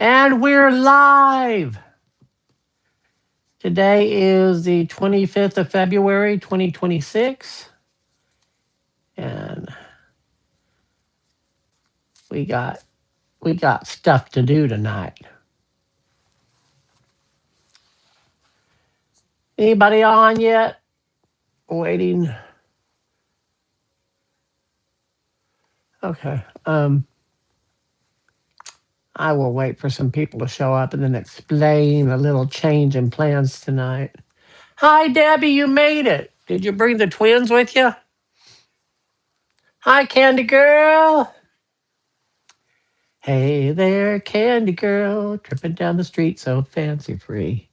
And we're live. Today is the 25th of February, 2026. And we got stuff to do tonight. Anybody on yet? Waiting. Okay. I will wait for some people to show up and then explain a little change in plans tonight. Hi, Debbie, you made it. Did you bring the twins with you? Hi, Candy Girl. Hey there, Candy Girl, tripping down the street so fancy free.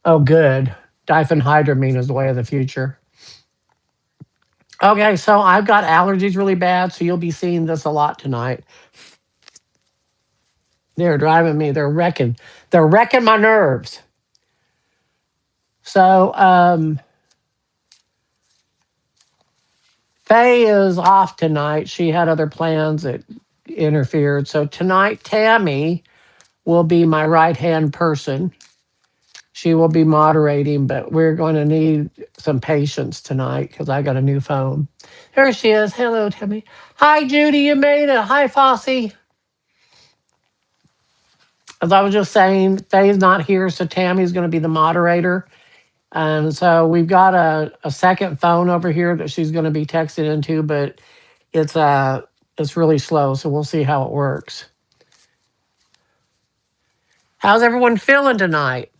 Oh, good. Diphenhydramine is the way of the future. Okay, so I've got allergies really bad, so you'll be seeing this a lot tonight. They're driving me. They're wrecking. They're wrecking my nerves. So, Faye is off tonight. She had other plans that interfered. So tonight, Tammy will be my right hand person. She will be moderating, but we're going to need some patience tonight because I got a new phone. There she is. Hello, Tammy. Hi, Judy. You made it. Hi, Fossey. As I was just saying, Faye's not here, so Tammy's going to be the moderator. And so we've got a second phone over here that she's going to be texting into, but it's really slow, so we'll see how it works. How's everyone feeling tonight?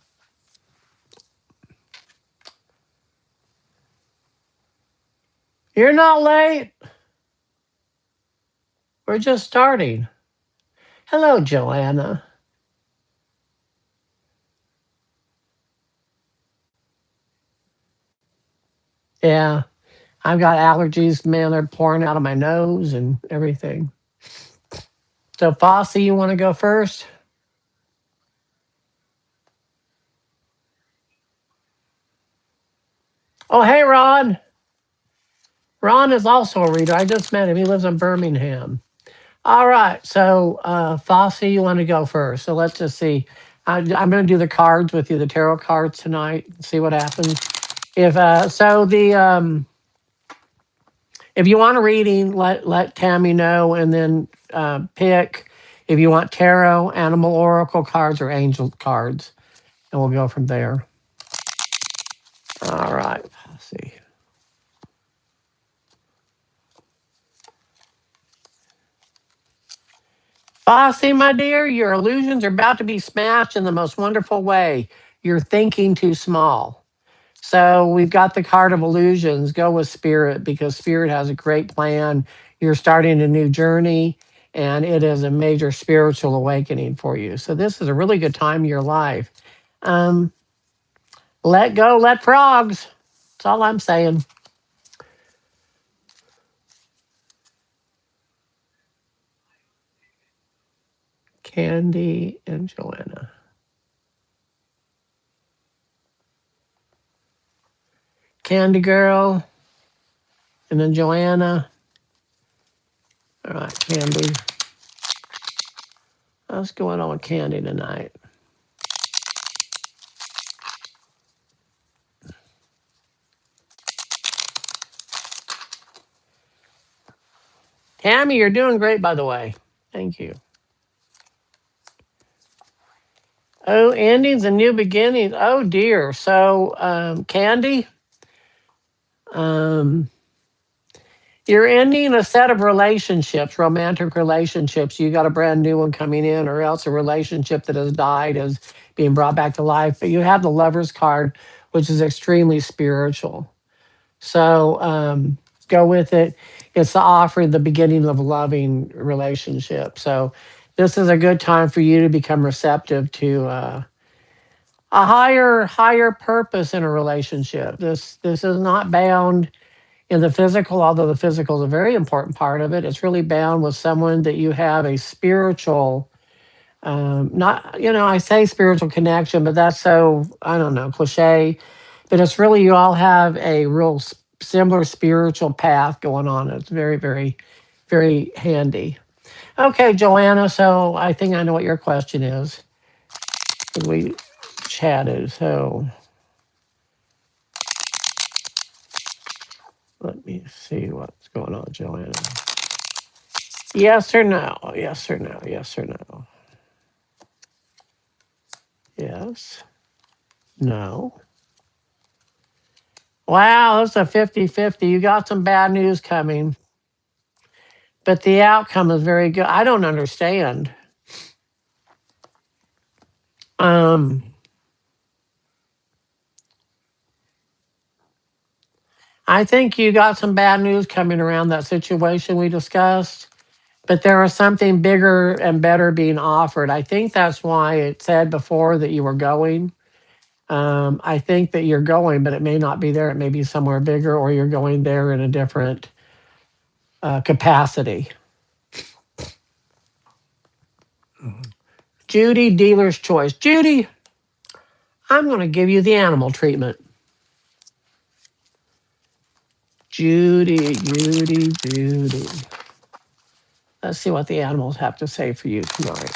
You're not late. We're just starting. Hello, Joanna. Yeah, I've got allergies, man. They're pouring out of my nose and everything. So, Fossey, you want to go first? Oh, hey, Ron. Ron is also a reader. I just met him. He lives in Birmingham. All right. So, Fossey, you want to go first? So let's just see. I'm going to do the cards with you, the tarot cards tonight. See what happens. If if you want a reading, let Tammy know, and then pick if you want tarot, animal oracle cards, or angel cards, and we'll go from there. All right. Let's see. Fossey, my dear, your illusions are about to be smashed in the most wonderful way. You're thinking too small. So we've got the card of illusions. Go with spirit because spirit has a great plan. You're starting a new journey and it is a major spiritual awakening for you. So this is a really good time in your life. Um, let go, let frogs. That's all I'm saying. Candy and Joanna. Candy Girl and then Joanna. All right, Candy. What's going on with Candy tonight? Tammy, you're doing great, by the way. Thank you. Oh, endings and new beginnings. Oh dear. So, Candy, um, you're ending a set of relationships, romantic relationships. You got a brand new one coming in, or else a relationship that has died is being brought back to life. But you have the Lover's card, which is extremely spiritual. So, go with it. It's the offer, the beginning of a loving relationship. So, this is a good time for you to become receptive to a higher purpose in a relationship. This is not bound in the physical, although the physical is a very important part of it. It's really bound with someone that you have a spiritual, not I say spiritual connection, but that's so I don't know cliche, but it's really you all have a real similar spiritual path going on. It's very very very handy. Okay, Joanna. So I think I know what your question is. We chatted. So let me see what's going on, Joanna. Yes or no? Yes or no? Yes or no? Yes. No. Wow, that's a 50-50. You got some bad news coming, but the outcome is very good. I don't understand. Um, I think you got some bad news coming around that situation we discussed, but there was something bigger and better being offered. I think that's why it said before that you were going. I think that you're going, but it may not be there. It may be somewhere bigger, or you're going there in a different capacity. Judy, dealer's choice. Judy, I'm going to give you the animal treatment. Judy, Judy, Judy. Let's see what the animals have to say for you tonight.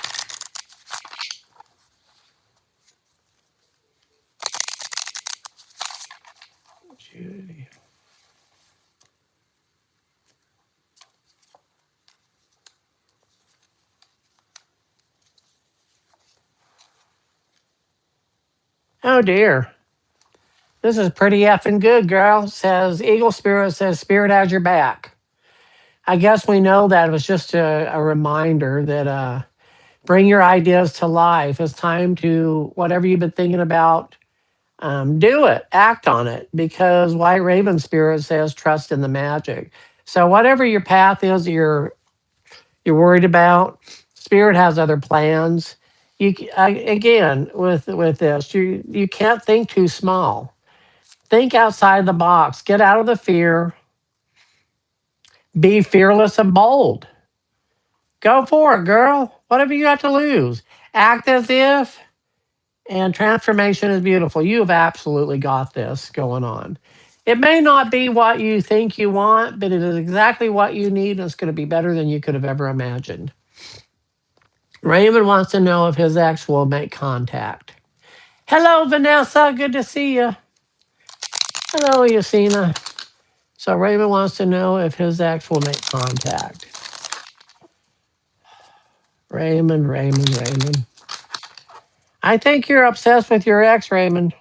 Judy. Oh dear. This is pretty effing good, girl. Says Eagle Spirit says Spirit has your back. I guess we know that it was just a reminder that bring your ideas to life. It's time to whatever you've been thinking about, do it, act on it, because White Raven Spirit says trust in the magic. So whatever your path is, you're worried about, Spirit has other plans. Again with this, you can't think too small. Think outside the box. Get out of the fear. Be fearless and bold. Go for it, girl. What have you got to lose? Act as if. And transformation is beautiful. You have absolutely got this going on. It may not be what you think you want, but it is exactly what you need. And it's going to be better than you could have ever imagined. Raymond wants to know if his ex will make contact. Hello, Vanessa. Good to see you. Hello, Yasina. So Raymond wants to know if his ex will make contact. Raymond. I think you're obsessed with your ex, Raymond.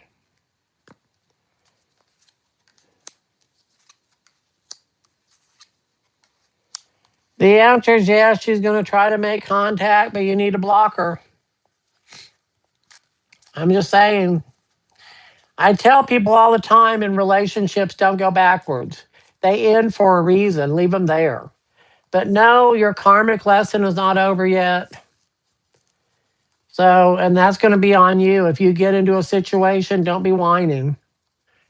The answer is yes, she's going to try to make contact, but you need to block her. I'm just saying. I tell people all the time in relationships, don't go backwards. They end for a reason, leave them there. But no, your karmic lesson is not over yet. So, and that's going to be on you. If you get into a situation, don't be whining.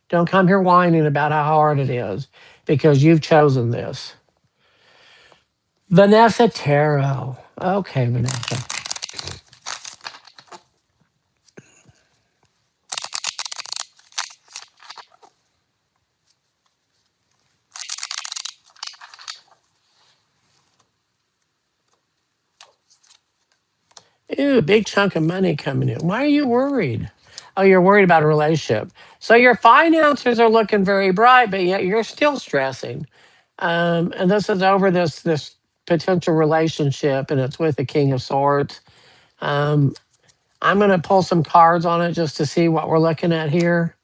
Don't come here whining about how hard it is because you've chosen this. Vanessa Tarot. Okay, Vanessa. Ooh, big chunk of money coming in. Why are you worried? Oh, you're worried about a relationship. So your finances are looking very bright, but yet you're still stressing. And this is over this potential relationship, and it's with the King of Swords. Um, I'm going to pull some cards on it just to see what we're looking at here.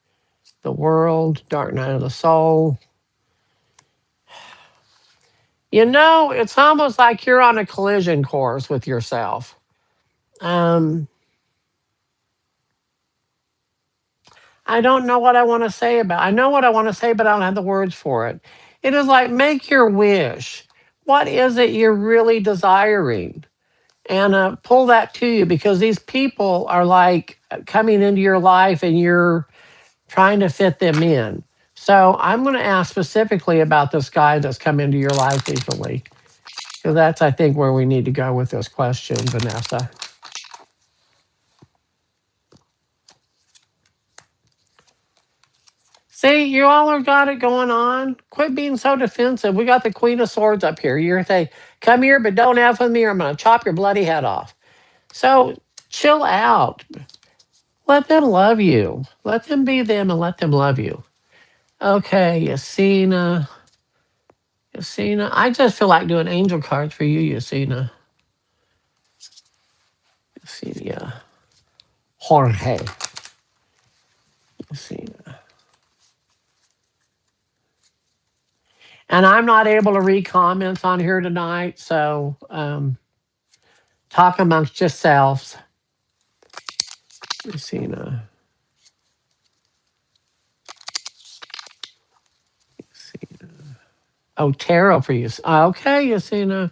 The World, Dark Night of the Soul. You know, it's almost like you're on a collision course with yourself. Um, I don't know what I want to say about. I know what I want to say, but I don't have the words for it. It is like make your wish. What is it you're really desiring? And pull that to you because these people are like coming into your life and you're trying to fit them in. So I'm going to ask specifically about this guy that's come into your life recently because that's, I think, where we need to go with this question, Vanessa. See, you all have got it going on. Quit being so defensive. We got the Queen of Swords up here. You're saying, come here, but don't F with me or I'm going to chop your bloody head off. So chill out. Let them love you. Let them be them and let them love you. Okay, Yasina. Yasina. I just feel like doing angel cards for you, Yasina. Yasina. Jorge. Yasina. And I'm not able to read comments on here tonight, so talk amongst yourselves. Yasina. Yasina. Oh, tarot for you. Okay, Yasina.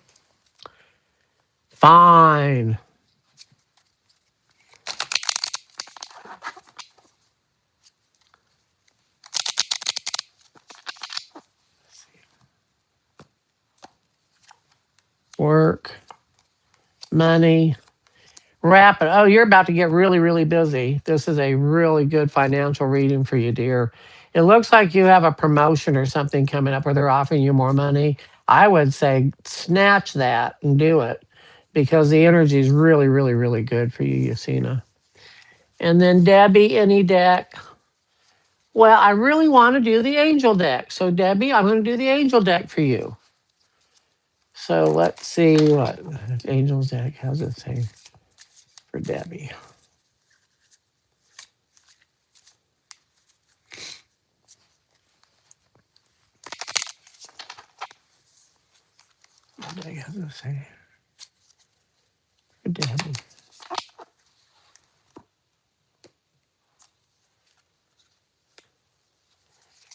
Fine. Work. Money. Rapid. Oh, you're about to get really, really busy. This is a really good financial reading for you, dear. It looks like you have a promotion or something coming up where they're offering you more money. I would say snatch that and do it because the energy is really, really, really good for you, Yasina. And then Debbie, any deck. Well, I really want to do the angel deck. So, Debbie, I'm going to do the angel deck for you. So, let's see what angels deck has it say for Debbie. What do I have to say for Debbie?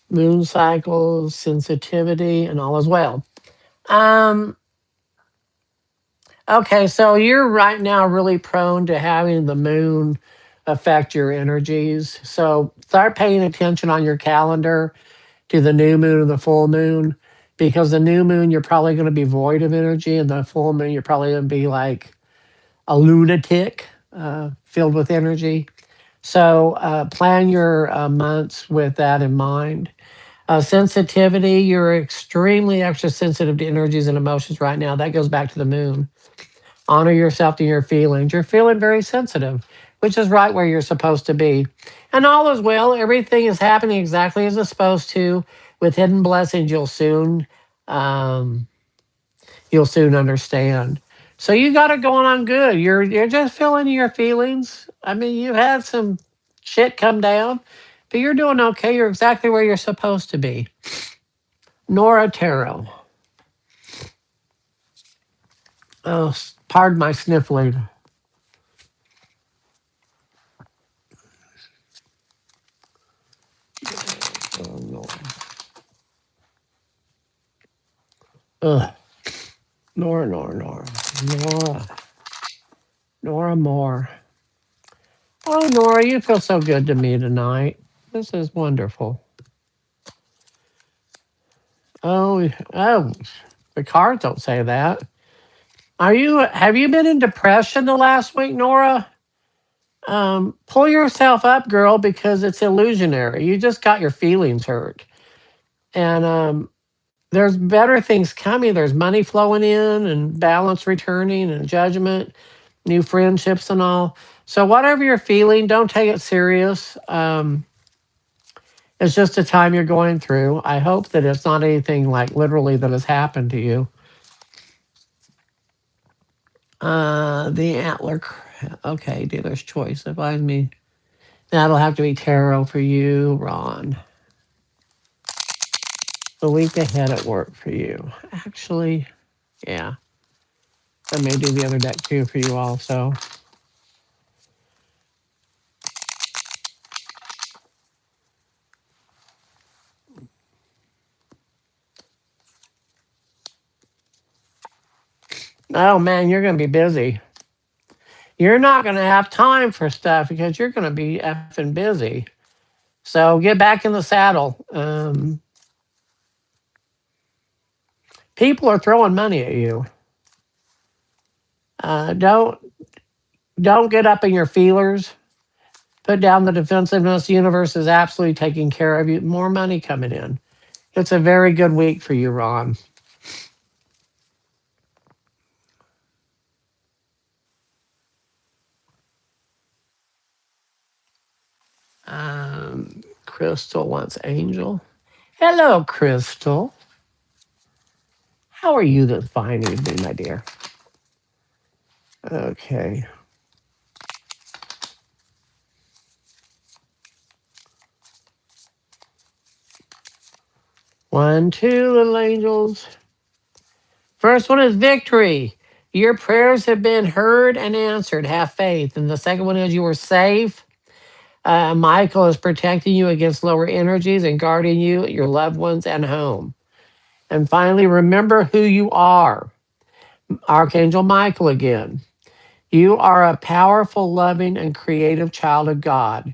Moon cycles, sensitivity, and all as well. Um, okay, so you're right now really prone to having the moon affect your energies. So start paying attention on your calendar to the new moon and the full moon, because the new moon you're probably going to be void of energy, and the full moon you're probably going to be like a lunatic, filled with energy. So plan your months with that in mind. Sensitivity, you're extremely extra sensitive to energies and emotions right now. That goes back to the moon. Honor yourself to your feelings. You're feeling very sensitive, which is right where you're supposed to be. And all is well. Everything is happening exactly as it's supposed to. With hidden blessings, um, you'll soon understand. So you got it going on good. You're just feeling your feelings. I mean, you had some shit come down, but you're doing okay. You're exactly where you're supposed to be. Nora Tarot. Oh, pardon my sniffling. Oh, Nora. Ugh. Nora, Nora, Nora. Nora. Nora Moore. Oh, Nora, you feel so good to me tonight. This is wonderful. Oh, the cards don't say that. Have you been in depression the last week, Nora? Pull yourself up, girl, because it's illusionary. You just got your feelings hurt. And there's better things coming. There's money flowing in and balance returning and judgment, new friendships and all. So whatever you're feeling, don't take it serious. It's just a time you're going through. I hope that it's not anything like literally that has happened to you. The antler. Okay, dealer's choice. Advise me. That'll have to be tarot for you, Ron. The week ahead at work for you. Actually, yeah. I may do the other deck too for you also. Oh man, you're going to be busy. You're not going to have time for stuff because you're going to be effing busy. So get back in the saddle. People are throwing money at you. Don't get up in your feelers. Put down the defensiveness. The universe is absolutely taking care of you. More money coming in. It's a very good week for you, Ron. Crystal wants Angel. Hello, Crystal. How are you this fine evening, my dear? Okay. One, two, little angels. First one is victory. Your prayers have been heard and answered. Have faith. And the second one is you are safe. Michael is protecting you against lower energies and guarding you, your loved ones, and home. And finally, remember who you are. Archangel Michael again. You are a powerful, loving, and creative child of God.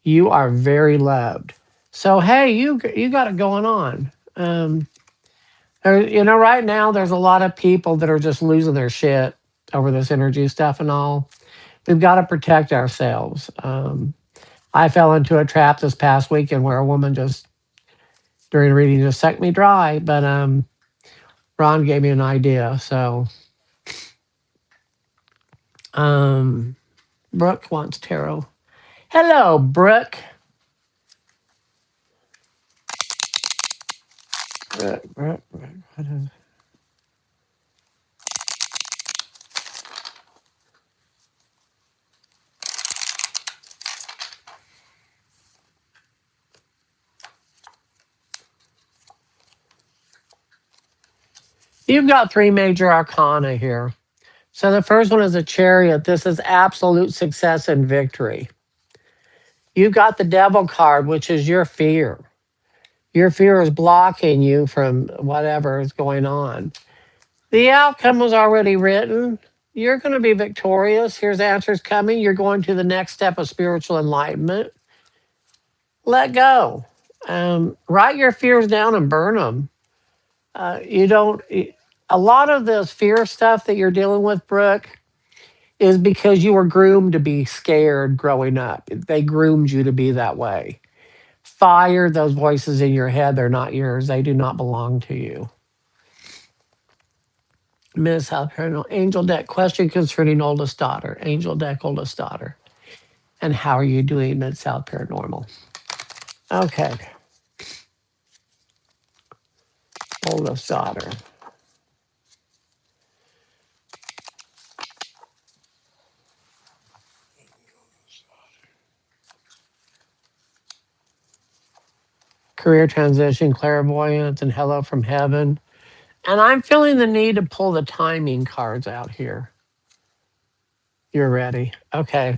You are very loved. So hey, you got it going on. Right now there's a lot of people that are just losing their shit over this energy stuff and all. We've got to protect ourselves. I fell into a trap this past weekend where a woman just during a reading just sucked me dry, but Ron gave me an idea. So Brooke wants tarot. Hello, Brooke. Brooke. You've got three major arcana here. So the first one is a chariot. This is absolute success and victory. You've got the devil card, which is your fear. Your fear is blocking you from whatever is going on. The outcome was already written. You're going to be victorious. Here's answers coming. You're going to the next step of spiritual enlightenment. Let go. Write your fears down and burn them. You don't. A lot of this fear stuff that you're dealing with, Brooke, is because you were groomed to be scared growing up. They groomed you to be that way. Fire those voices in your head. They're not yours. They do not belong to you. Miss South Paranormal. Angel Deck question concerning oldest daughter. Angel Deck, oldest daughter. And how are you doing, Mid South Paranormal? Okay. Oldest daughter. Career transition, clairvoyance, and hello from heaven. And I'm feeling the need to pull the timing cards out here. You're ready. Okay.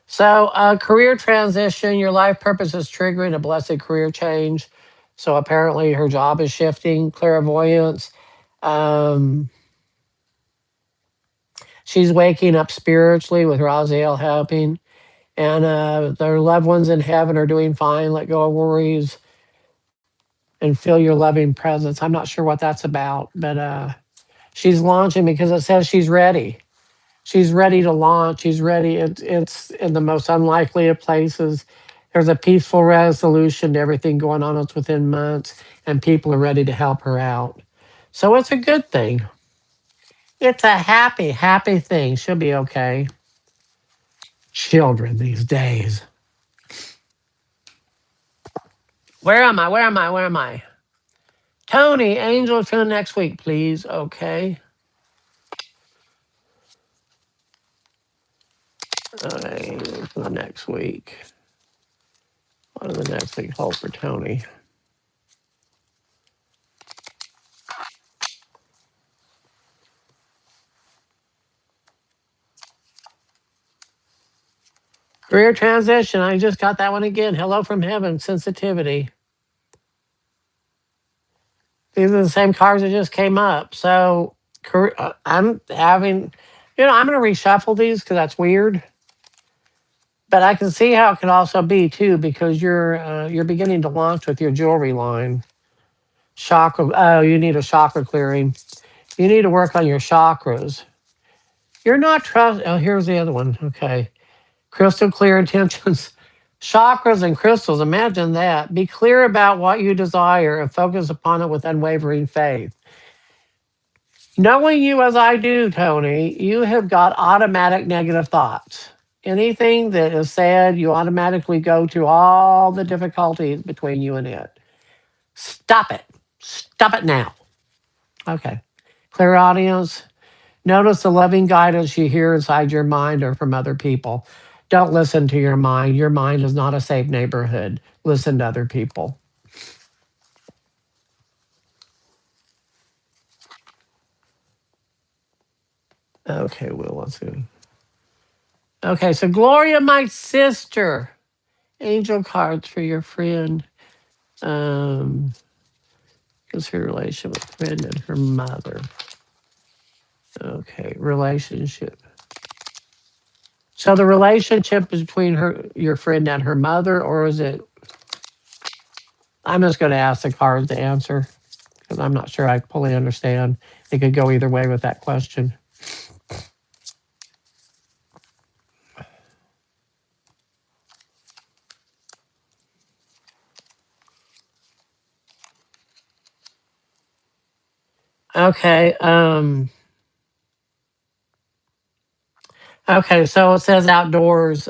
So, career transition, your life purpose is triggering a blessed career change. So, apparently, her job is shifting. Clairvoyance. Um, she's waking up spiritually with Raziel helping. And their loved ones in heaven are doing fine. Let go of worries and feel your loving presence. I'm not sure what that's about, but she's launching because it says she's ready. She's ready to launch. She's ready. It's in the most unlikely of places. There's a peaceful resolution to everything going on. It's within months, and people are ready to help her out. So it's a good thing. It's a happy, happy thing. She'll be okay. Children these days. Where am I? Where am I? Where am I? Tony, angel for the next week, please. Okay. For the next week. What does the next week hold for Tony? Career transition. I just got that one again. Hello from heaven. Sensitivity. These are the same cards that just came up. So I'm having, I'm going to reshuffle these because that's weird. But I can see how it could also be too because you're beginning to launch with your jewelry line. Chakra. Oh, you need a chakra clearing. You need to work on your chakras. You're not trust. Oh, here's the other one. Okay. Crystal clear intentions. Chakras and crystals, imagine that. Be clear about what you desire and focus upon it with unwavering faith. Knowing you as I do, Tony, you have got automatic negative thoughts. Anything that is said, you automatically go to all the difficulties between you and it. Stop it. Stop it now. Okay. Clear audience. Notice the loving guidance you hear inside your mind or from other people. Don't listen to your mind. Your mind is not a safe neighborhood. Listen to other people. Okay, Will, let's see. Okay, so Gloria, my sister. Angel cards for your friend. Is her relation with friend and her mother. Okay, relationship. So the relationship is between your friend and her mother, or is it? I'm just going to ask the cards to answer because I'm not sure I fully understand. It could go either way with that question. Okay. Okay. So it says outdoors.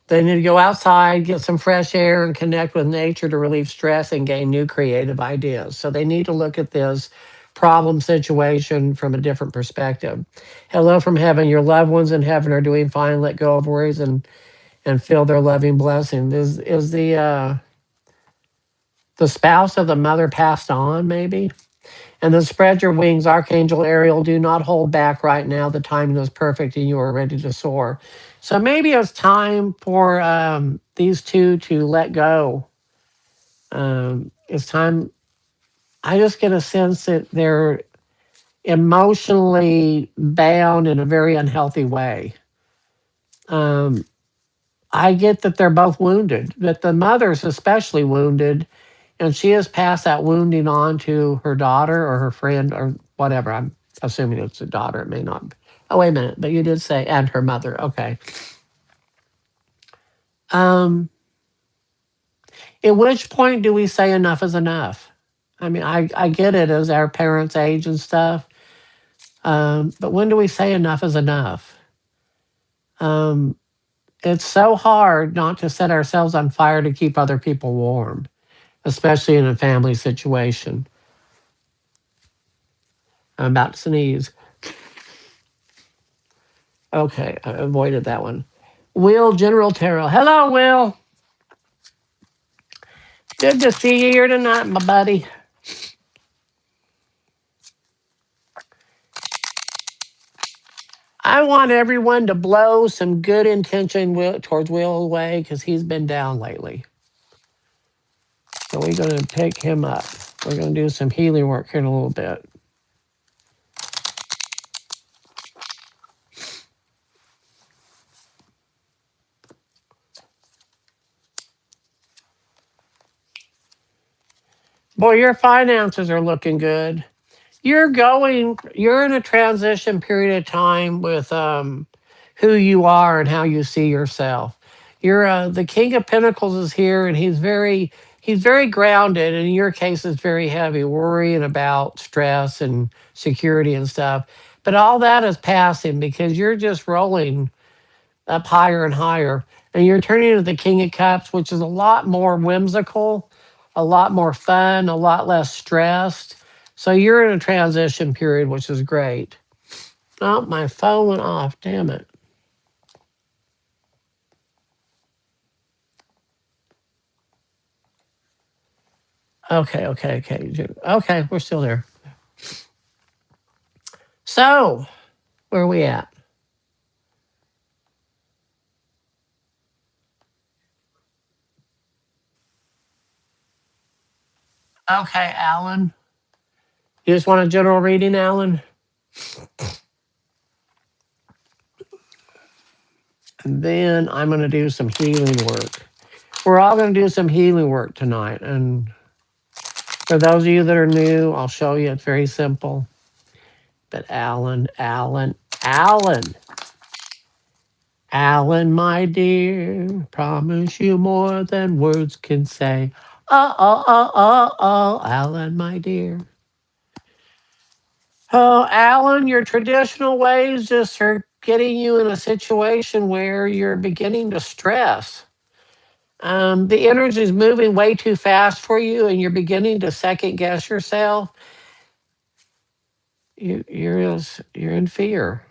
They need to go outside, get some fresh air, and connect with nature to relieve stress and gain new creative ideas. So they need to look at this problem situation from a different perspective. Hello from heaven. Your loved ones in heaven are doing fine. Let go of worries and feel their loving blessing. Is the spouse of the mother passed on? Maybe. And then spread your wings, Archangel Ariel. Do not hold back right now. The timing is perfect and you are ready to soar. So maybe it's time for these two to let go. It's time. I just get a sense that they're emotionally bound in a very unhealthy way. Um, I get that they're both wounded, that the mother's especially wounded, and she has passed that wounding on to her daughter or her friend or whatever. I'm assuming it's a daughter. It may not. Oh, wait a minute. But you did say, and her mother. Okay. Um, at which point do we say enough is enough? I mean, I get it as our parents age and stuff. But when do we say enough is enough? Um, it's so hard not to set ourselves on fire to keep other people warm, especially in a family situation. I'm about to sneeze. Okay, I avoided that one. Will General Terrell. Hello, Will. Good to see you here tonight, my buddy. I want everyone to blow some good intention towards Will away because he's been down lately. So we're going to pick him up. We're going to do some healing work here in a little bit. Boy, your finances are looking good. You're in a transition period of time with who you are and how you see yourself. You're the King of Pentacles is here, and he's very grounded. And in your case, it's very heavy, worrying about stress and security and stuff. But all that is passing because you're just rolling up higher and higher. And you're turning into the King of Cups, which is a lot more whimsical, a lot more fun, a lot less stressed. So you're in a transition period, which is great. Oh, my phone went off. Damn it. Okay. Okay, we're still there. So, where are we at? Okay, Alan. You just want a general reading, Alan? And then I'm going to do some healing work. We're all going to do some healing work tonight. And for those of you that are new, I'll show you. It's very simple. But Alan. Alan, my dear, promise you more than words can say. Alan, my dear. Oh, Alan, your traditional ways just are getting you in a situation where you're beginning to stress. The energy is moving way too fast for you, and you're beginning to second guess yourself. You're in fear,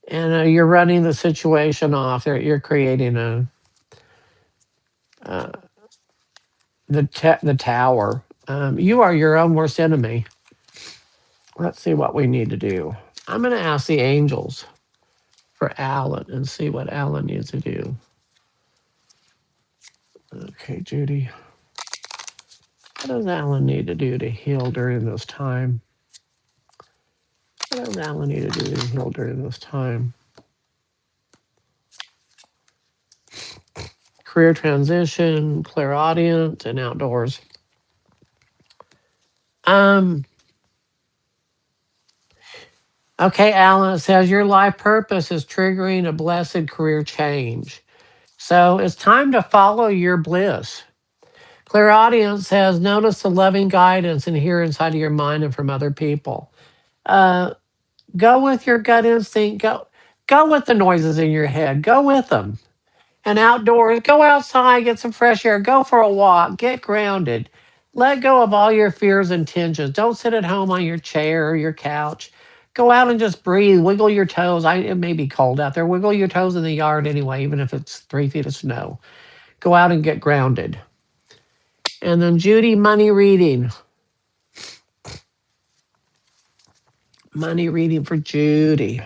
and you're running the situation off. You're creating uh, the tower. You are your own worst enemy. Let's see what we need to do. I'm going to ask the angels for Alan and see what Alan needs to do. Okay, Judy. What does Alan need to do to heal during this time? What does Alan need to do to heal during this time? Career transition, clairaudient, and outdoors. Um, okay, Alan, it says your life purpose is triggering a blessed career change. So it's time to follow your bliss. Clairaudience says notice the loving guidance and hear inside of your mind and from other people. Uh, go with your gut instinct. Go with the noises in your head. Go with them. And outdoors, go outside, get some fresh air, go for a walk, get grounded. Let go of all your fears and tensions. Don't sit at home on your chair or your couch. Go out and just breathe. Wiggle your toes. It may be cold out there. Wiggle your toes in the yard anyway, even if it's 3 feet of snow. Go out and get grounded. And then Judy, money reading. Money reading for Judy.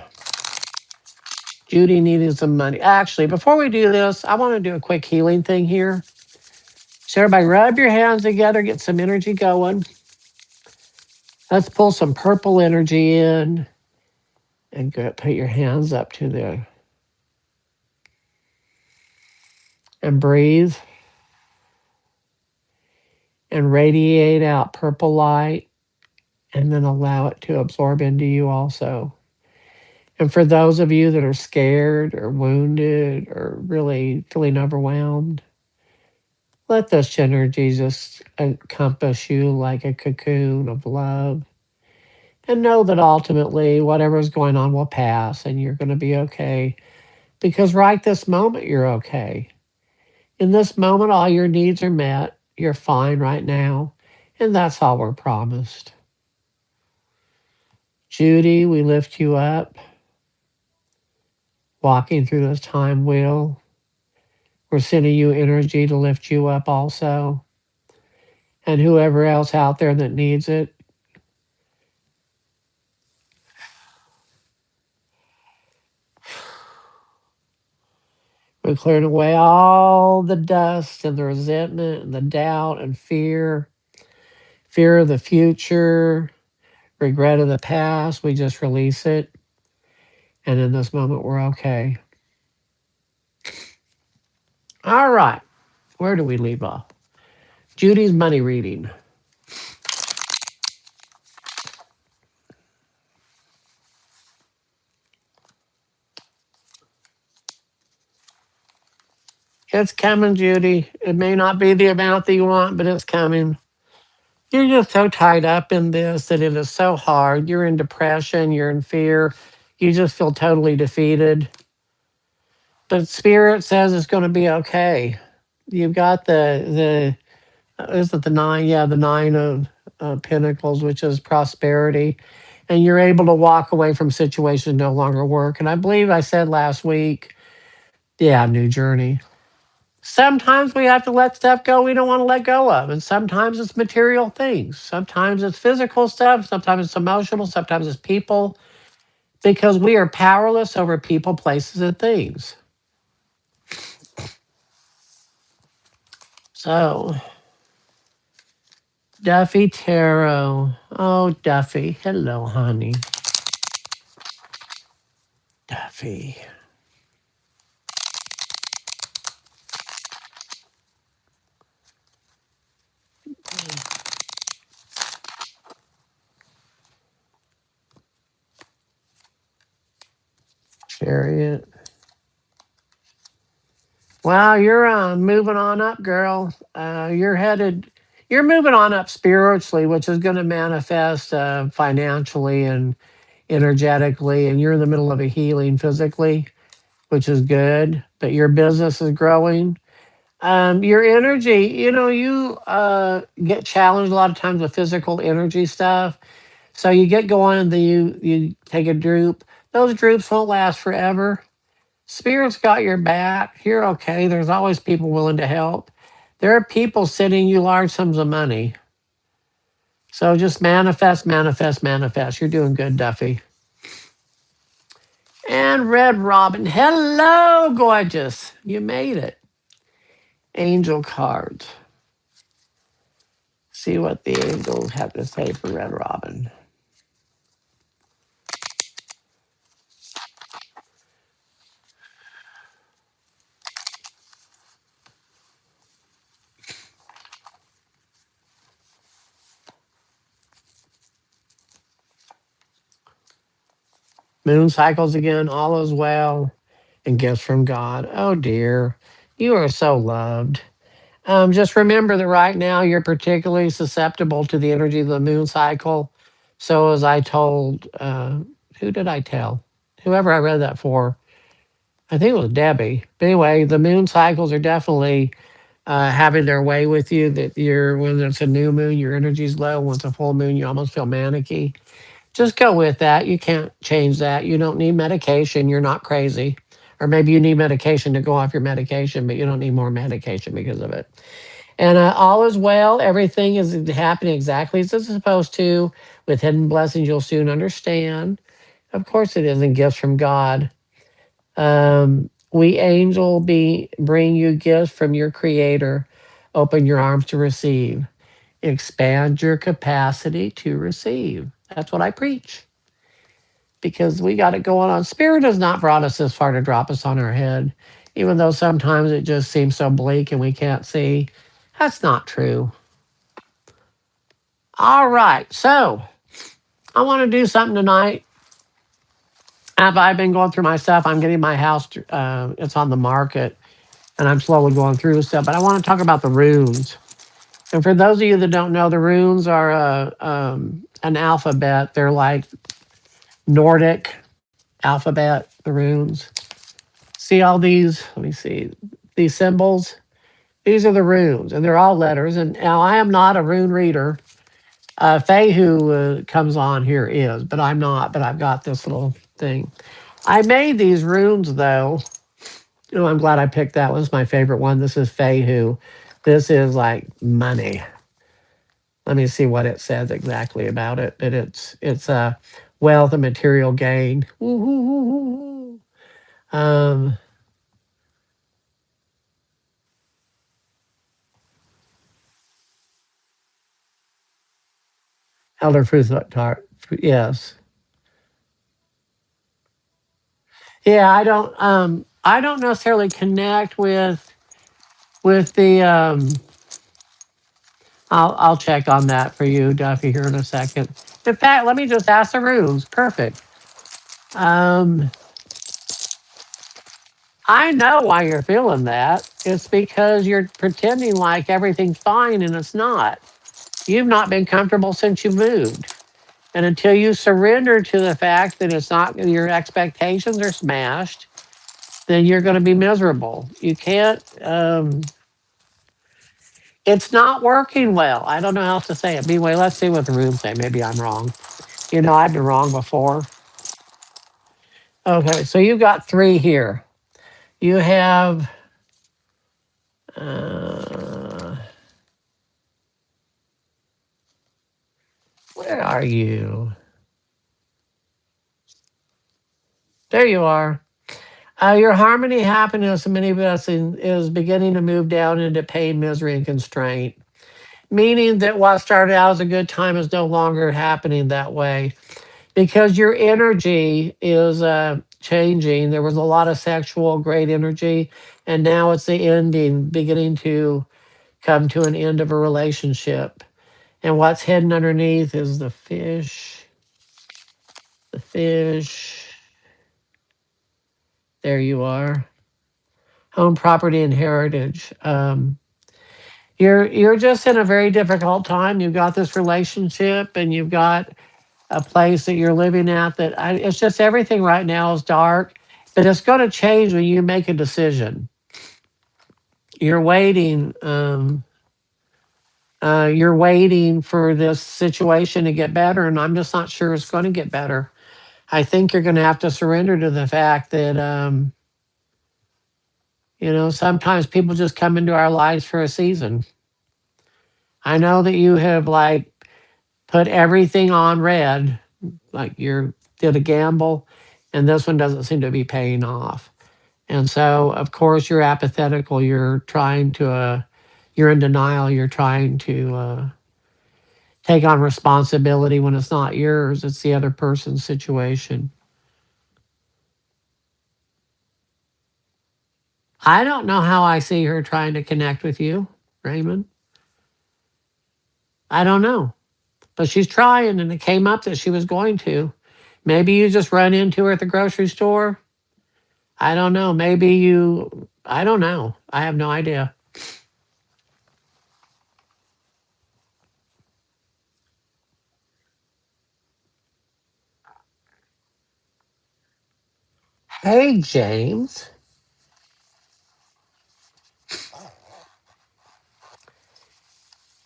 Judy needing some money. Actually, before we do this, I want to do a quick healing thing here. So everybody rub your hands together, get some energy going. Let's pull some purple energy in and put your hands up to there and breathe and radiate out purple light and then allow it to absorb into you also. And for those of you that are scared or wounded or really feeling overwhelmed, let this energy just encompass you like a cocoon of love. And know that ultimately, whatever's going on will pass and you're going to be okay. Because right this moment, you're okay. In this moment, all your needs are met. You're fine right now. And that's all we're promised. Judy, we lift you up, walking through this time wheel. We're sending you energy to lift you up also. And whoever else out there that needs it. We're clearing away all the dust and the resentment and the doubt and fear, fear of the future, regret of the past. We just release it. And in this moment, we're okay. All right. Where do we leave off? Judy's money reading. It's coming, Judy. It may not be the amount that you want, but it's coming. You're just so tied up in this that it is so hard. You're in depression, you're in fear, you just feel totally defeated. But Spirit says it's going to be okay. You've got is it the nine? Yeah, the nine of pentacles, which is prosperity. And you're able to walk away from situations no longer work. And I believe I said last week, yeah, new journey. Sometimes we have to let stuff go we don't want to let go of. And sometimes it's material things. Sometimes it's physical stuff. Sometimes it's emotional. Sometimes it's people. Because we are powerless over people, places, and things. So, Duffy Tarot. Oh, Duffy. Hello, honey. Duffy. Chariot. Wow, you're moving on up, girl. You're moving on up spiritually, which is going to manifest financially and energetically. And you're in the middle of a healing physically, which is good. But your business is growing. Your energy, you get challenged a lot of times with physical energy stuff. So you get going and then you take a droop. Those droops won't last forever. Spirit's got your back. You're okay. There's always people willing to help. There are people sending you large sums of money. So just manifest, manifest, manifest. You're doing good, Duffy. And Red Robin, hello, gorgeous. You made it. Angel cards. See what the angels have to say for Red Robin. Moon cycles again, all is well, and gifts from God. Oh dear, you are so loved. Just remember that right now you're particularly susceptible to the energy of the moon cycle. So, as I told, who did I tell? Whoever I read that for, I think it was Debbie. But anyway, the moon cycles are definitely having their way with you. That when it's a new moon, your energy's low. When it's a full moon, you almost feel manicky. Just go with that. You can't change that. You don't need medication. You're not crazy. Or maybe you need medication to go off your medication, but you don't need more medication because of it. And all is well. Everything is happening exactly as it's supposed to. With hidden blessings, you'll soon understand. Of course, it isn't gifts from God. We angel bring you gifts from your Creator. Open your arms to receive. Expand your capacity to receive. That's what I preach. Because we got it going on. Spirit has not brought us this far to drop us on our head, even though sometimes it just seems so bleak and we can't see. That's not true. All right. So I want to do something tonight. I've been going through my stuff. I'm getting my house, it's on the market, and I'm slowly going through stuff. But I want to talk about the runes. And for those of you that don't know, the runes are an alphabet. They're like Nordic alphabet, the runes. See all these? Let me see. These symbols? These are the runes, and they're all letters. And now I am not a rune reader. Faye, who comes on here, is, but I'm not. But I've got this little thing. I made these runes, though. I'm glad I picked that one. It's my favorite one. This is Faye, who. This is like money. Let me see what it says exactly about it. But it's wealth and material gain. Woo-hoo-hoo-hoo. Elder Fruthart. Yes. Yeah, I don't necessarily connect with the I'll check on that for you, Duffy, here in a second. In fact, let me just ask the runes. Perfect. Um I know why you're feeling that. It's because you're pretending like everything's fine and it's not. You've not been comfortable since you moved. And until you surrender to the fact that it's not your expectations are smashed, then you're going to be miserable. You can't it's not working well. I don't know how else to say it. Anyway, let's see what the runes say. Maybe I'm wrong. I've been wrong before. Okay, so you got three here. You have uh, where are you? There you are. Your harmony, happiness, and many blessings is beginning to move down into pain, misery, and constraint. Meaning that what started out as a good time is no longer happening that way because your energy is changing. There was a lot of sexual, great energy, and now it's the ending, beginning to come to an end of a relationship. And what's hidden underneath is the fish, There you are. Home, property, and heritage. You're just in a very difficult time. You've got this relationship, and you've got a place that you're living at. It's just everything right now is dark, but it's going to change when you make a decision. You're waiting. You're waiting for this situation to get better, and I'm just not sure it's going to get better. I think you're going to have to surrender to the fact that sometimes people just come into our lives for a season. I know that you have like put everything on red, like you did a gamble, and this one doesn't seem to be paying off. And so, of course, you're apathetical. You're in denial. You're trying to take on responsibility when it's not yours, it's the other person's situation. I don't know how I see her trying to connect with you, Raymond. I don't know. But she's trying, and it came up that she was going to. Maybe you just run into her at the grocery store. I don't know. I don't know. I have no idea. Hey, James.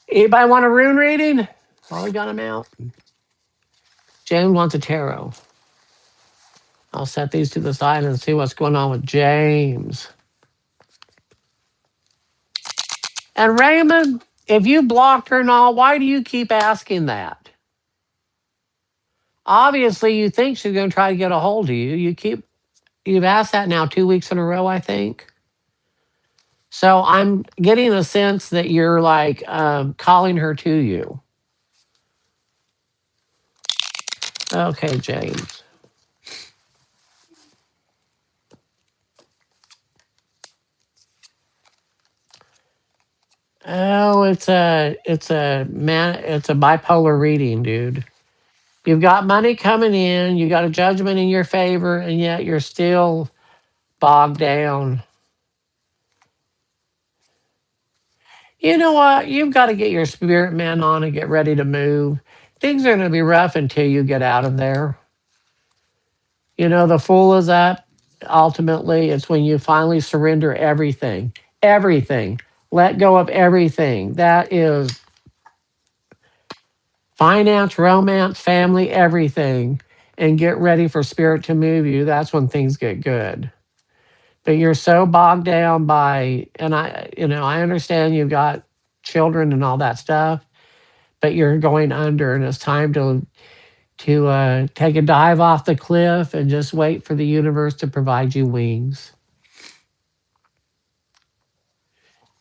Anybody want a rune reading? While we got him out. James wants a tarot. I'll set these to the side and see what's going on with James. And Raymond, if you blocked her and all, why do you keep asking that? Obviously, you think she's going to try to get a hold of you. You've asked that now 2 weeks in a row, I think. So I'm getting a sense that you're like calling her to you. Okay, James. Oh, it's a bipolar reading, dude. You've got money coming in, you got a judgment in your favor, and yet you're still bogged down. You know what? You've got to get your spirit man on and get ready to move. Things are going to be rough until you get out of there. The fool is up. Ultimately, it's when you finally surrender everything. Everything. Let go of everything. That is finance, romance, family, everything. And get ready for spirit to move you. That's when things get good. But you're so bogged down and I understand you've got children and all that stuff, but you're going under, and it's time to take a dive off the cliff and just wait for the universe to provide you wings.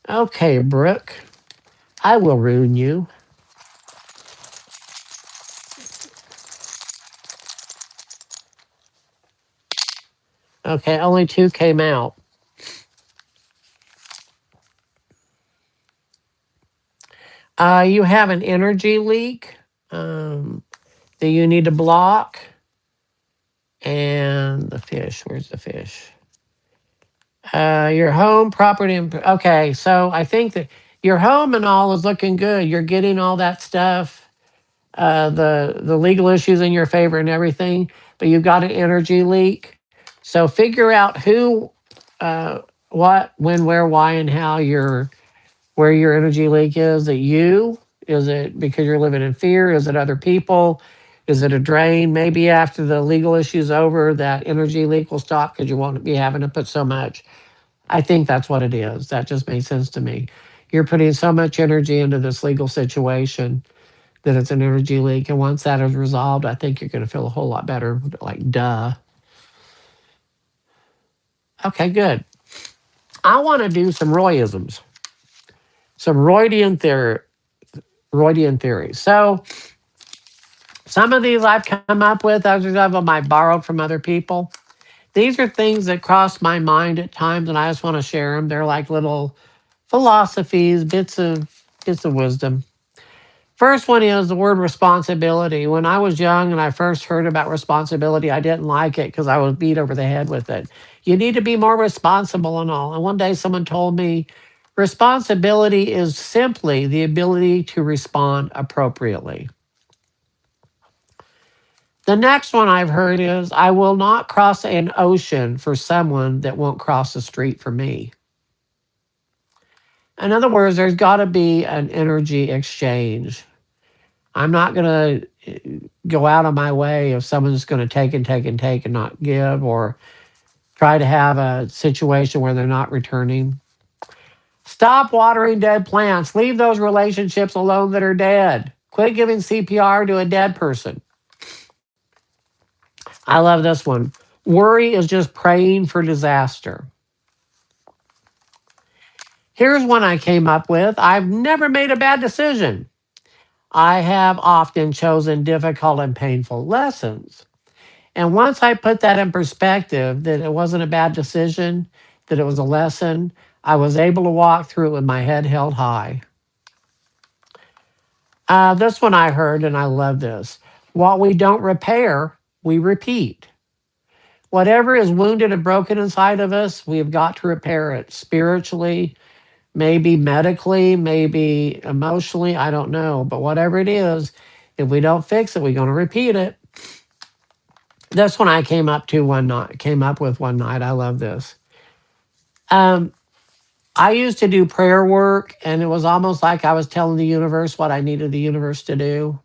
Okay, Brooke, I will ruin you. Okay, only two came out. You have an energy leak that you need to block. And the fish, where's the fish? Your home, property, okay. So I think that your home and all is looking good. You're getting all that stuff, the legal issues in your favor and everything. But you've got an energy leak. So figure out who, what, when, where, why, and how where your energy leak is. That you? Is it because you're living in fear? Is it other people? Is it a drain? Maybe after the legal issue's over, that energy leak will stop because you won't be having to put so much. I think that's what it is. That just made sense to me. You're putting so much energy into this legal situation that it's an energy leak. And once that is resolved, I think you're going to feel a whole lot better. Like, duh. Okay, good. I want to do some Royisms, some Roydian theories. So some of these I've come up with, others of them I borrowed from other people. These are things that cross my mind at times, and I just want to share them. They're like little philosophies, bits of wisdom. First one is the word responsibility. When I was young and I first heard about responsibility, I didn't like it because I was beat over the head with it. You need to be more responsible and all. And one day someone told me responsibility is simply the ability to respond appropriately. The next one I've heard is I will not cross an ocean for someone that won't cross the street for me. In other words, there's got to be an energy exchange. I'm not going to go out of my way if someone's going to take and take and take and not give, or try to have a situation where they're not returning. Stop watering dead plants. Leave those relationships alone that are dead. Quit giving CPR to a dead person. I love this one. Worry is just praying for disaster. Here's one I came up with. I've never made a bad decision. I have often chosen difficult and painful lessons. And once I put that in perspective, that it wasn't a bad decision, that it was a lesson, I was able to walk through it with my head held high. This one I heard, and I love this. What we don't repair, we repeat. Whatever is wounded and broken inside of us, we have got to repair it spiritually, maybe medically, maybe emotionally. I don't know. But whatever it is, if we don't fix it, we're going to repeat it. This one I came up with one night. I love this. Um, I used to do prayer work, and it was almost like I was telling the universe what I needed the universe to do.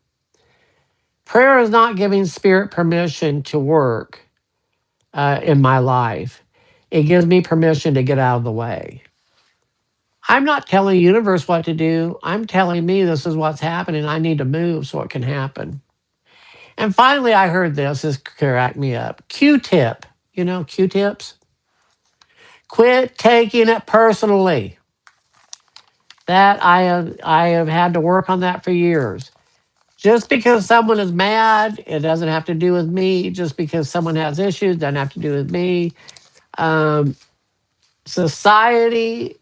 Prayer is not giving spirit permission to work in my life. It gives me permission to get out of the way. I'm not telling the universe what to do. I'm telling me this is what's happening. I need to move so it can happen. And finally, I heard this cracked me up. Q-tip. You know, Q-tips? Quit taking it personally. That I have had to work on that for years. Just because someone is mad, it doesn't have to do with me. Just because someone has issues, doesn't have to do with me. Um, Society,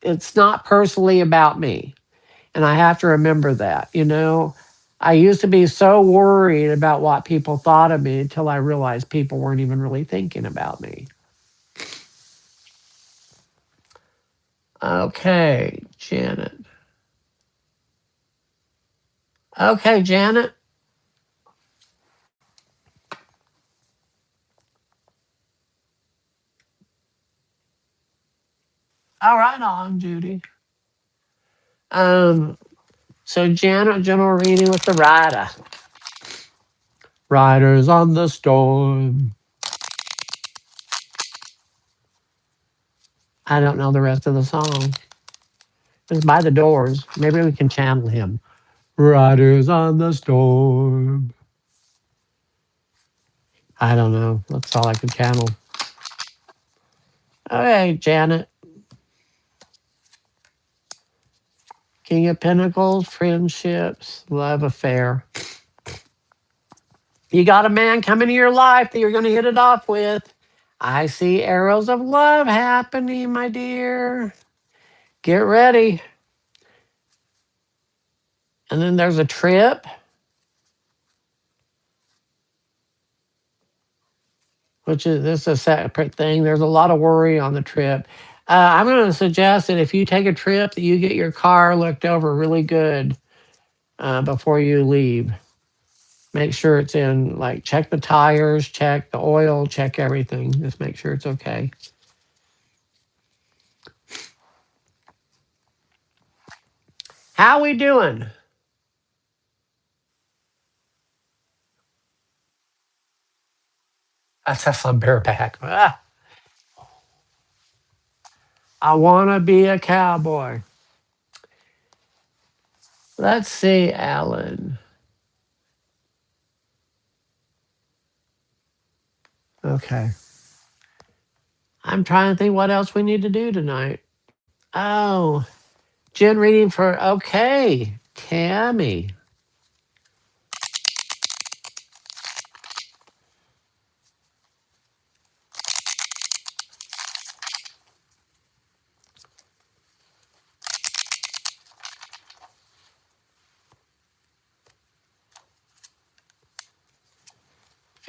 it's not personally about me. And I have to remember that, you know. I used to be so worried about what people thought of me until I realized people weren't even really thinking about me. Okay, Janet. Okay, Janet. All right on, Judy. Um, so Janet, general reading with the rider. Riders on the storm. I don't know the rest of the song. It's by the Doors. Maybe we can channel him. Riders on the storm. I don't know. That's all I could channel. Okay, Janet. King of Pentacles, friendships, love affair. You got a man coming to your life that you're going to hit it off with. I see arrows of love happening, my dear. Get ready. And then there's a trip, which is this is a separate thing. There's a lot of worry on the trip. I'm going to suggest that if you take a trip, that you get your car looked over really good before you leave. Make sure it's in, like, check the tires, check the oil, check everything. Just make sure it's okay. How we doing? That's a bareback. Ah, I want to be a cowboy. Let's see, Alan. Okay. I'm trying to think what else we need to do tonight. Oh, Jen reading for, okay, Tammy.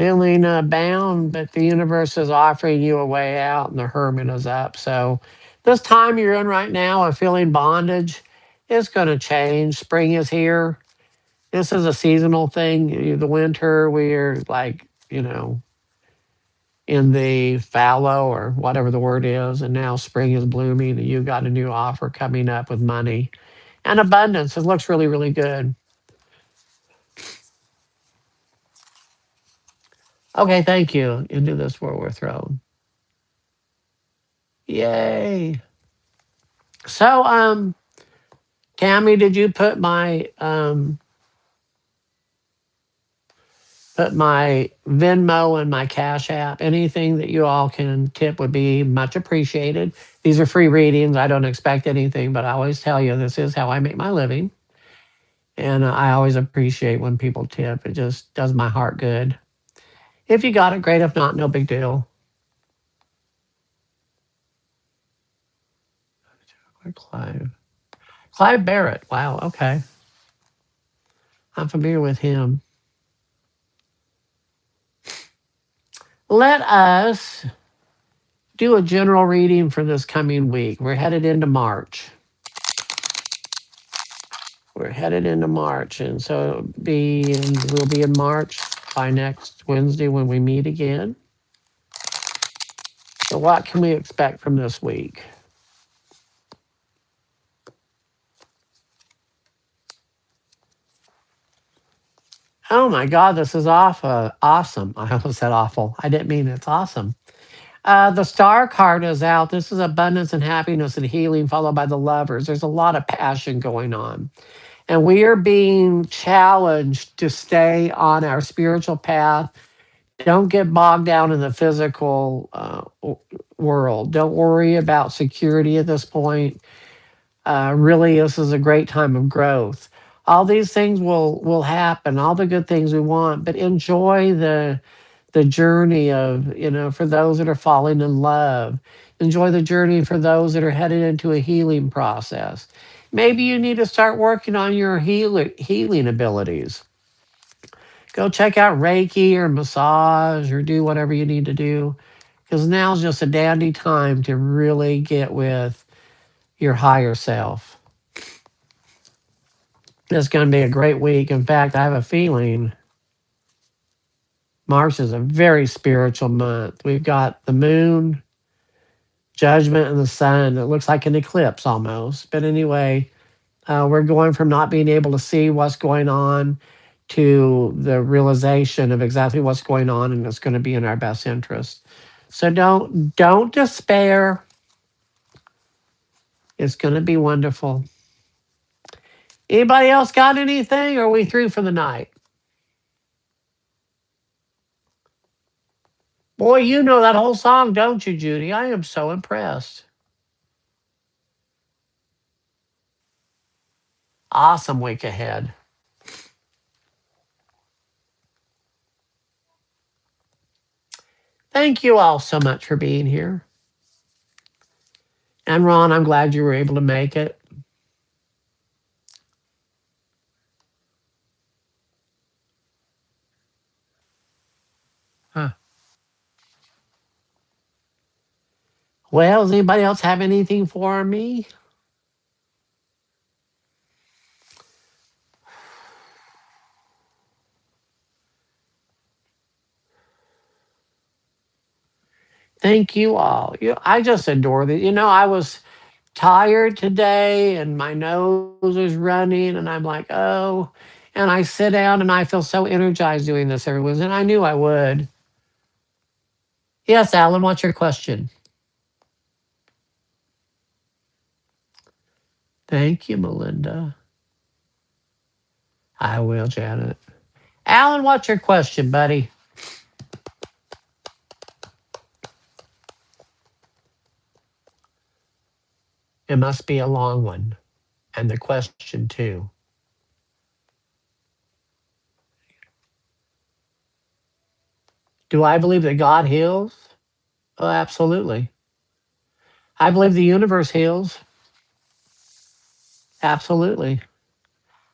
feeling bound, but the universe is offering you a way out and the hermit is up. So, this time you're in right now of feeling bondage is going to change. Spring is here. This is a seasonal thing. The winter, we're like, in the fallow or whatever the word is. And now spring is blooming and you got a new offer coming up with money and abundance. It looks really, really good. Okay, thank you. Into this where we're thrown. Yay. So, Tammy, did you put my Venmo and my Cash App? Anything that you all can tip would be much appreciated. These are free readings. I don't expect anything, but I always tell you this is how I make my living. And I always appreciate when people tip. It just does my heart good. If you got it, great. If not, no big deal. Clive. Clive Barrett. Wow. Okay. I'm familiar with him. Let us do a general reading for this coming week. We're headed into March. And so we'll be in March by next Wednesday when we meet again. So, what can we expect from this week? Oh my God, this is awesome. I almost said awful. I didn't mean it's awesome. The star card is out. This is abundance and happiness and healing, followed by the lovers. There's a lot of passion going on. And we are being challenged to stay on our spiritual path. Don't get bogged down in the physical world. Don't worry about security at this point. Really, this is a great time of growth. All these things will happen. All the good things we want, but enjoy the journey of, for those that are falling in love. Enjoy the journey for those that are headed into a healing process. Maybe you need to start working on your healing abilities. Go check out Reiki or massage or do whatever you need to do because now's just a dandy time to really get with your higher self. It's going to be a great week. In fact, I have a feeling March is a very spiritual month. We've got the moon, judgment, and the sun. It looks like an eclipse almost. But anyway, we're going from not being able to see what's going on to the realization of exactly what's going on, and it's going to be in our best interest. So don't despair. It's going to be wonderful. Anybody else got anything? Or are we through for the night? Boy, you know that whole song, don't you, Judy? I am so impressed. Awesome week ahead. Thank you all so much for being here. And Ron, I'm glad you were able to make it. Huh. Well, does anybody else have anything for me? Thank you all. I just adore that. I was tired today and my nose is running, and I'm like, oh, and I sit down and I feel so energized doing this every Wednesday, and I knew I would. Yes, Alan, what's your question? Thank you, Melinda. I will, Janet. Alan, what's your question, buddy? It must be a long one. And the question, too. Do I believe that God heals? Oh, absolutely. I believe the universe heals. Absolutely.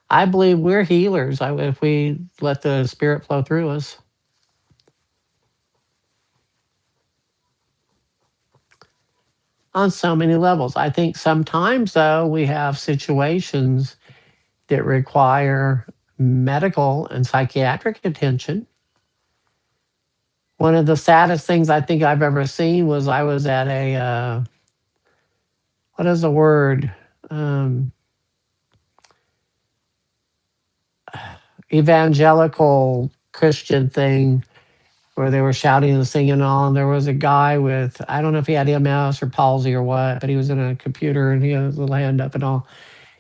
I believe we're healers if we let the spirit flow through us. on so many levels. I think sometimes, though, we have situations that require medical and psychiatric attention. One of the saddest things I think I've ever seen was I was at a, what is the word? Um, Evangelical Christian thing where they were shouting and singing and all. And there was a guy with, I don't know if he had MS or palsy or what, but he was in a computer and he had his little hand up and all.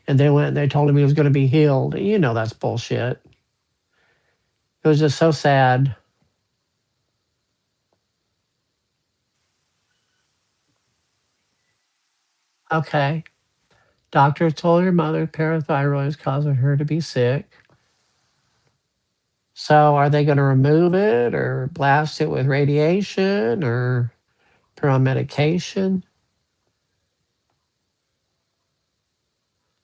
And they went and they told him he was going to be healed. You know, that's bullshit. It was just so sad. Okay. Doctor told your mother parathyroid is causing her to be sick. So are they going to remove it or blast it with radiation or put on medication?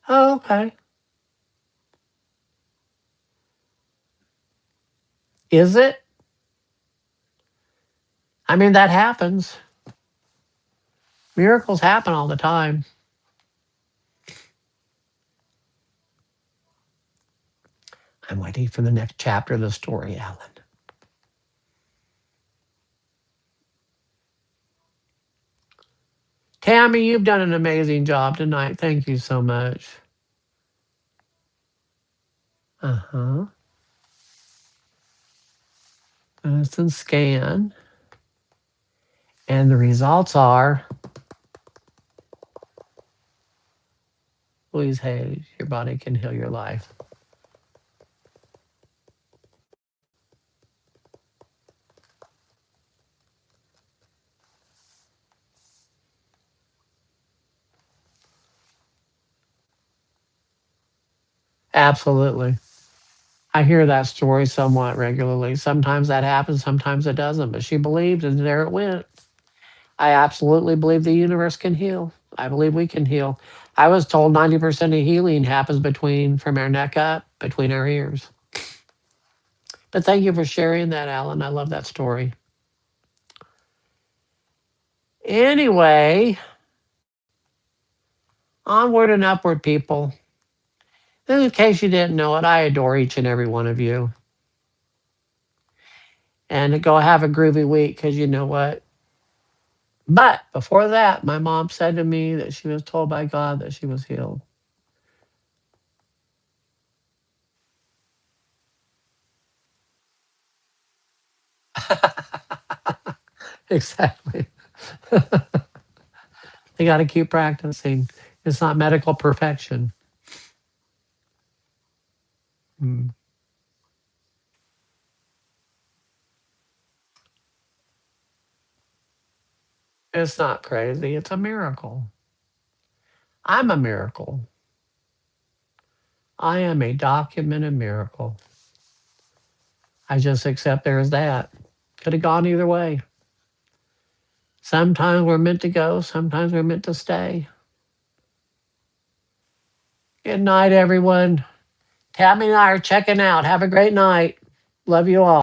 Oh, okay. Is it? I mean, that happens. Miracles happen all the time. I'm waiting for the next chapter of the story, Alan. Tammy, you've done an amazing job tonight. Thank you so much. Uh-huh. Medicine scan. And the results are Louise Hay, your body can heal your life. Absolutely. I hear that story somewhat regularly. Sometimes that happens, sometimes it doesn't, but she believed and there it went. I absolutely believe the universe can heal. I believe we can heal. I was told 90% of healing happens from our neck up, between our ears. But thank you for sharing that, Alan. I love that story. Anyway, onward and upward, people. In case you didn't know it, I adore each and every one of you. And go have a groovy week because you know what? But before that, my mom said to me that she was told by God that she was healed. Exactly. They got to keep practicing. It's not medical perfection. Mm. It's not crazy. It's a miracle. I'm a miracle. I am a documented miracle. I just accept there's that. Could have gone either way. Sometimes we're meant to go, sometimes we're meant to stay. Good night, everyone. Tammy and I are checking out. Have a great night. Love you all.